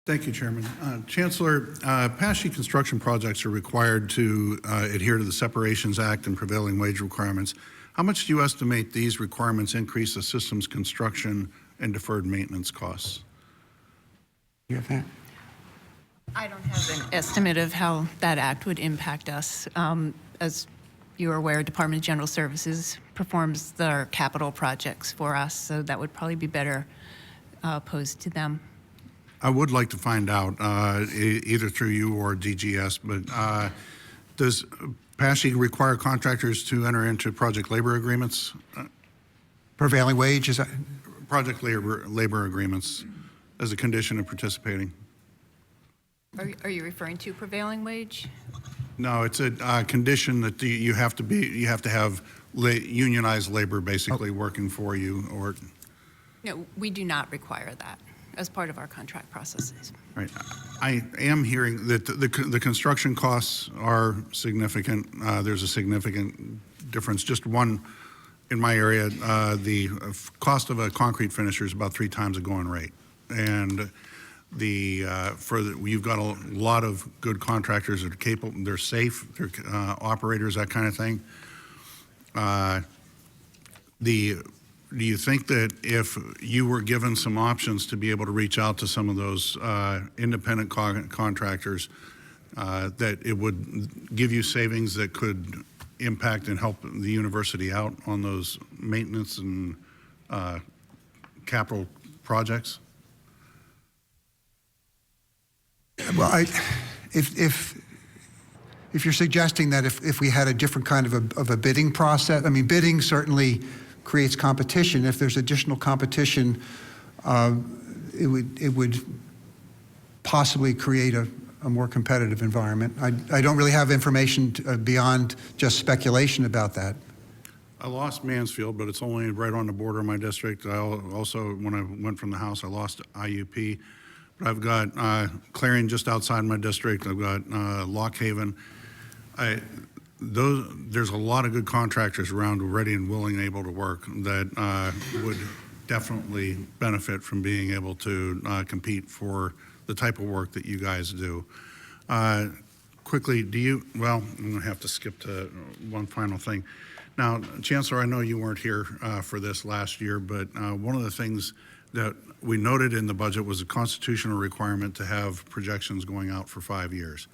Thank you, Chairman. Chancellor, PASSHE construction projects are required to adhere to the Separations Act and prevailing wage requirements. How much do you estimate these requirements increase the system's construction and deferred maintenance costs? You have that? I don't have an estimate of how that act would impact us. As you are aware, Department of General Services performs their capital projects for us, so that would probably be better posed to them. I would like to find out, either through you or DGS, but does PASSHE require contractors to enter into project labor agreements? Prevailing wage, is that? Project labor agreements as a condition of participating. Are you referring to prevailing wage? No, it's a condition that you have to have unionized labor basically working for you, or. No, we do not require that as part of our contract processes. Right. I am hearing that the construction costs are significant. There's a significant difference. Just one in my area, the cost of a concrete finisher is about 3 times the going rate, and you've got a lot of good contractors that are capable, they're safe, they're operators, that kind of thing. Do you think that if you were given some options to be able to reach out to some of those independent contractors, that it would give you savings that could impact and help the university out on those maintenance and capital projects? Well, if you're suggesting that if we had a different kind of a bidding process, I mean, bidding certainly creates competition. If there's additional competition, it would possibly create a more competitive environment. I don't really have information beyond just speculation about that. I lost Mansfield, but it's only right on the border of my district. I also, when I went from the House, I lost IUP. But I've got Clarion just outside my district. I've got Lock Haven. There's a lot of good contractors around ready and willing and able to work that would definitely benefit from being able to compete for the type of work that you guys do. Quickly, well, I'm gonna have to skip to one final thing. Now, Chancellor, I know you weren't here for this last year, but one of the things that we noted in the budget was a constitutional requirement to have projections going out for 5 years.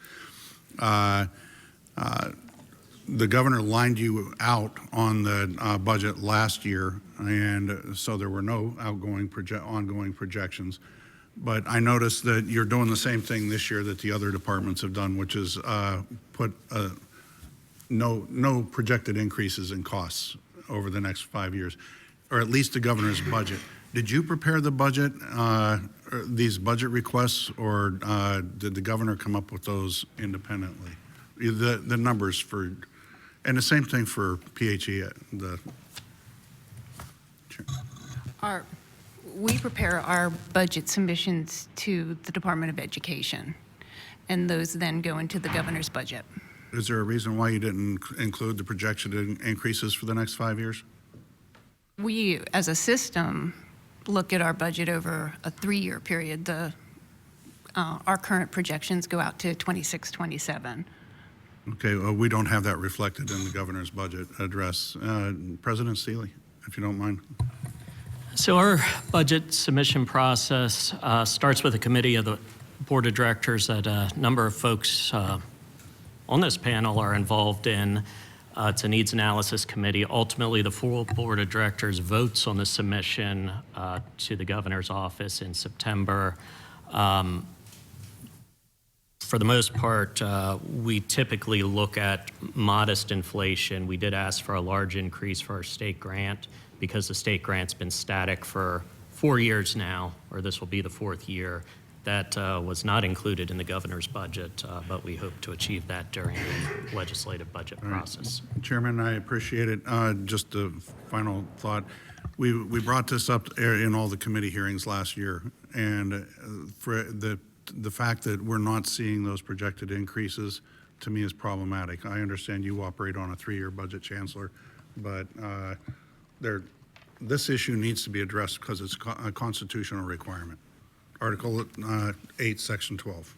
The governor lined you out on the budget last year, and so there were no ongoing projections. But I noticed that you're doing the same thing this year that the other departments have done, which is put no projected increases in costs over the next 5 years, or at least the governor's budget. Did you prepare the budget, these budget requests, or did the governor come up with those independently? The numbers for, and the same thing for PHEAA. We prepare our budget submissions to the Department of Education, and those then go into the governor's budget. Is there a reason why you didn't include the projected increases for the next 5 years? We, as a system, look at our budget over a 3-year period. Our current projections go out to 26, 27. Okay, well, we don't have that reflected in the governor's budget address. President Seeley, if you don't mind. So our budget submission process starts with a committee of the board of directors that a number of folks on this panel are involved in. It's a needs analysis committee. Ultimately, the full board of directors votes on the submission to the governor's office in September. For the most part, we typically look at modest inflation. We did ask for a large increase for our state grant because the state grant's been static for 4 years now, or this will be the 4th year. That was not included in the governor's budget, but we hope to achieve that during the legislative budget process. Chairman, I appreciate it. Just a final thought. We brought this up in all the committee hearings last year, and for the fact that we're not seeing those projected increases, to me, is problematic. I understand you operate on a 3-year budget, Chancellor, but this issue needs to be addressed because it's a constitutional requirement. Article 8, Section 12.